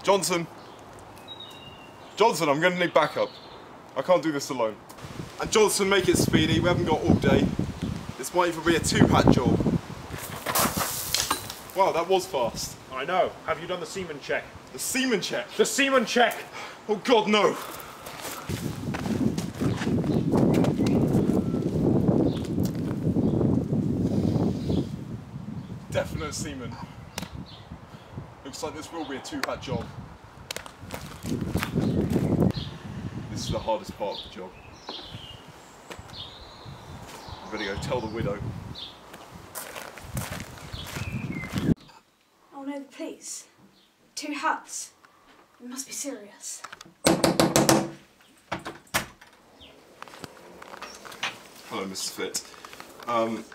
Johnson! Johnson, I'm going to need backup. I can't do this alone. And Johnson, make it speedy. We haven't got all day. This might even be a two-hat job. Wow, that was fast. I know. Have you done the semen check? The semen check? The semen check! Oh God, no! Definite semen. Looks like this will be a two-hat job. This is the hardest part of the job. I better go tell the widow. Oh no, the police. 2 hats. It must be serious. Hello, Mrs. Fitt.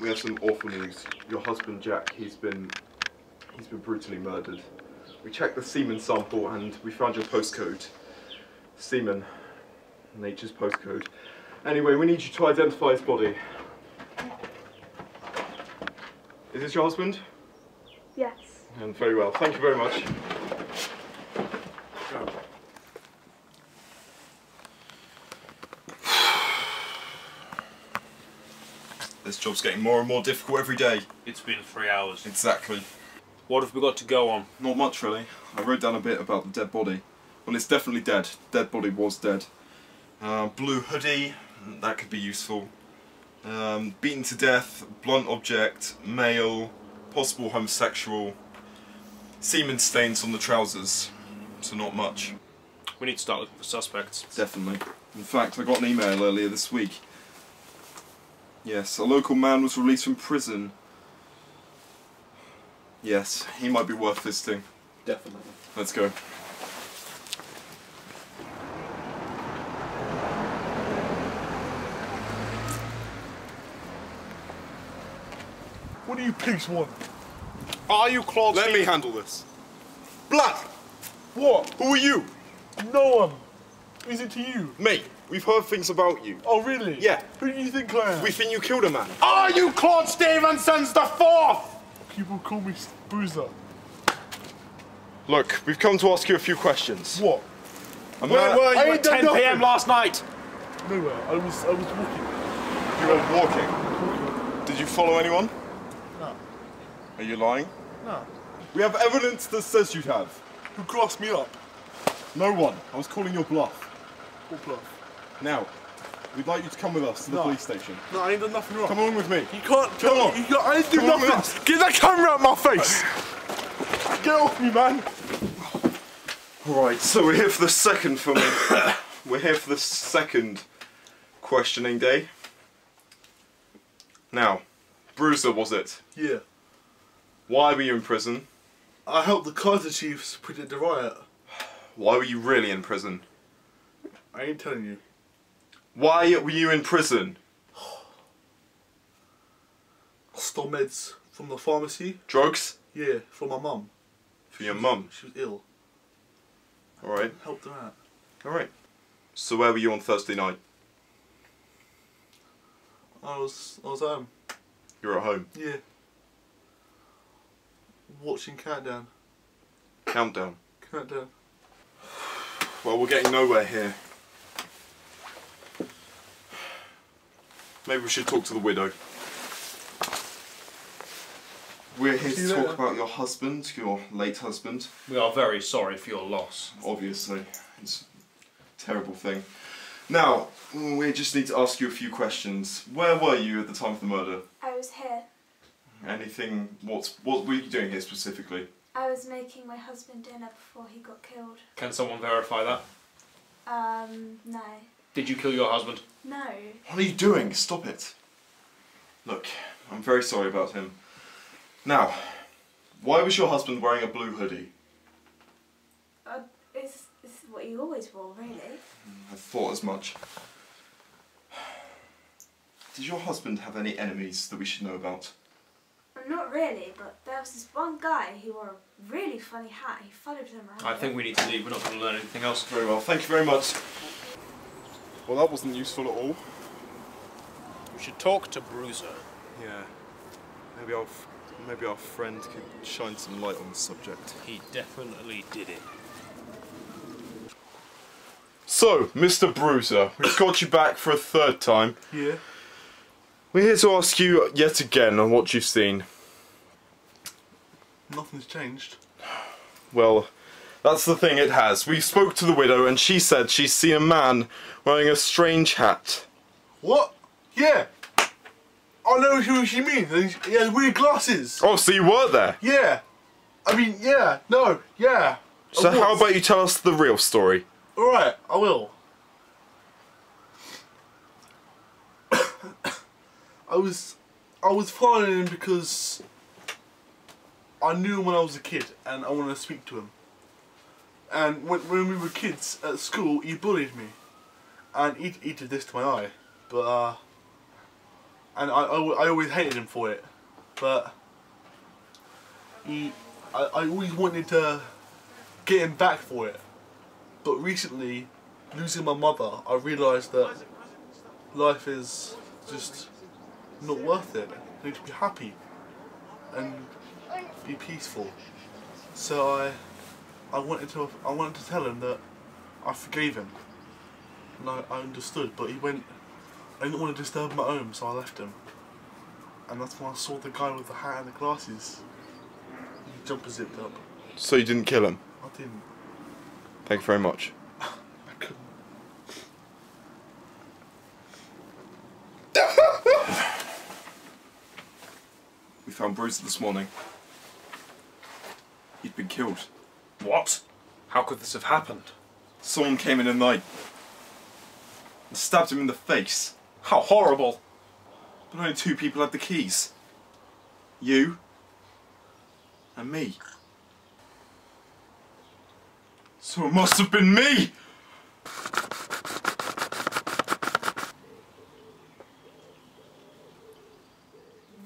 We have some awful news. Your husband, Jack, he's been brutally murdered. We checked the semen sample and we found your postcode. Semen. Nature's postcode. Anyway, we need you to identify his body. Is this your husband? Yes. And very well. Thank you very much. This job's getting more and more difficult every day. It's been 3 hours. Exactly. What have we got to go on? Not much, really. I wrote down a bit about the dead body. Well, it's definitely dead. Dead body was dead. Blue hoodie, that could be useful. Beaten to death, blunt object, male, possible homosexual. Semen stains on the trousers, so not much. We need to start looking for suspects. Definitely. In fact, I got an email earlier this week. Yes, a local man was released from prison. Yes, he might be worth visiting. Definitely. Let's go. What do you pigs want? Are you Claude? Let me handle this. Blood! What? Who are you? No one. Is it to you? Me. We've heard things about you. Oh, really? Yeah. Who do you think I am? We think you killed a man. Are you Claude Stevenson's the fourth? People call me Bruiser. Look, we've come to ask you a few questions. What? Where were you at 10 PM last night? Nowhere. I was walking. You were walking. Did you follow anyone? No. Are you lying? No. We have evidence that says you have. Who grassed me up? No one. I was calling your bluff. What bluff? Now, we'd like you to come with us to the police station. No, I ain't done nothing wrong. Come on with me. You can't Come on. I ain't do Come on with nothing. us. Get that camera out my face. Get off me, man. Alright, so we're here for the second filming. We're here for the second questioning day. Now, Bruiser, was it? Yeah. Why were you in prison? I helped the Kaiser Chiefs predict the riot. Why were you really in prison? I ain't telling you. Why were you in prison? I stole meds from the pharmacy. Drugs? Yeah, from my mum. For your mum? She was ill. Alright. Helped her out. Alright. So where were you on Thursday night? I was home. You were at home? Yeah. Watching Countdown. Countdown? Countdown. Well, we're getting nowhere here. Maybe we should talk to the widow. We're here to talk about your husband, your late husband. We are very sorry for your loss. Obviously, it's a terrible thing. Now, we just need to ask you a few questions. Where were you at the time of the murder? I was here. Anything, what were you doing here specifically? I was making my husband dinner before he got killed. Can someone verify that? No. Did you kill your husband? No. What are you doing? Stop it. Look, I'm very sorry about him. Now, why was your husband wearing a blue hoodie? It's what you always wore, really. I thought as much. Does your husband have any enemies that we should know about? Not really, but there was this one guy who wore a really funny hat. He followed them around. I think we need to leave. We're not going to learn anything else. Very well, thank you very much. Well, that wasn't useful at all. We should talk to Bruiser. Yeah. Maybe our friend could shine some light on the subject. He definitely did it. So, Mr. Bruiser, we've got you back for a third time. Yeah. We're here to ask you yet again on what you've seen. Nothing's changed. Well, that's the thing, it has. We spoke to the widow and she said she's seen a man wearing a strange hat. What? Yeah. I know who she means. He has weird glasses. Oh, so you were there? Yeah. I mean, yeah. No. Yeah. So how about you tell us the real story? Alright, I will. I was following him because I knew him when I was a kid and I wanted to speak to him. And when we were kids at school, he bullied me. And he did this to my eye. But, and I always hated him for it. But, I always wanted to get him back for it. But recently, losing my mother, I realised that life is just not worth it. I need to be happy and be peaceful. So I wanted to tell him that I forgave him, and I understood. But he went. I didn't want to disturb him at home, so I left him. And that's when I saw the guy with the hat and the glasses. His jumper zipped up. So you didn't kill him? I didn't. Thank you very much. I couldn't. We found Bruiser this morning. He'd been killed. What? How could this have happened? Someone came in at night and stabbed him in the face. How horrible! But only 2 people had the keys. You and me. So it must have been me!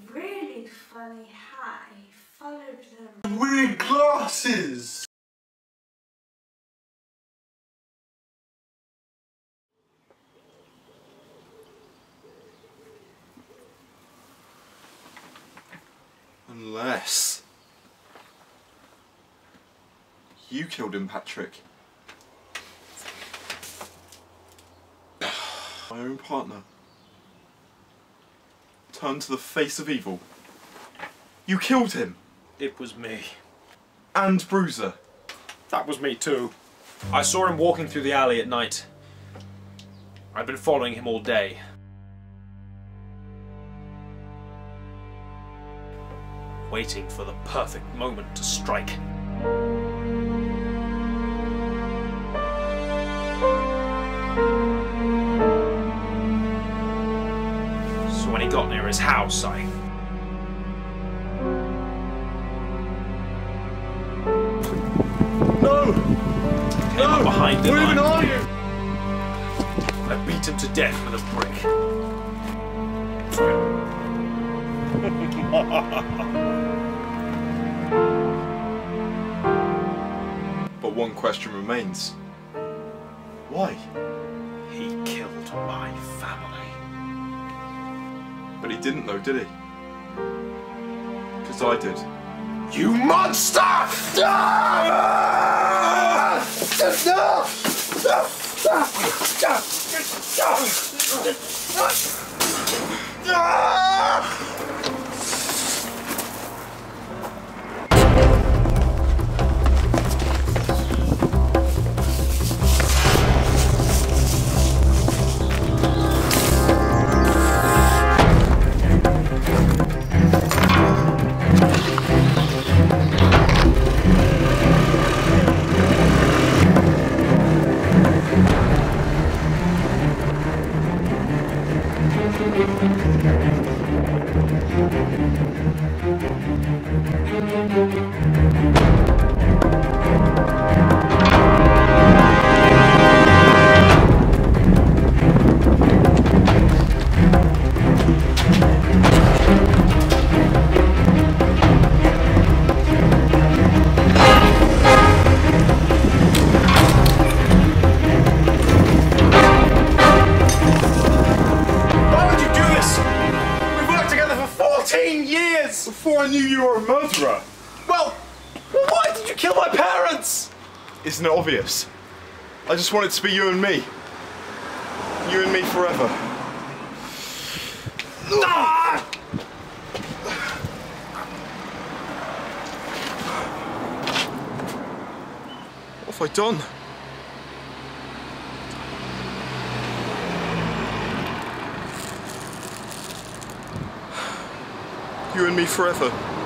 Really funny hat. He followed them. Weird glasses! Unless you killed him, Partrick. My own partner. Turned to the face of evil. You killed him. It was me. And Bruiser. That was me too. I saw him walking through the alley at night. I'd been following him all day. Waiting for the perfect moment to strike. So when he got near his house, I... No! came up behind him. Where even are you? I beat him to death with a brick. But one question remains. Why? He killed my family. But he didn't though, did he? Because I did. You monster! Before I knew you were a murderer. Well, why did you kill my parents? Isn't it obvious? I just want it to be you and me. You and me forever. Ah! What have I done? You and me forever.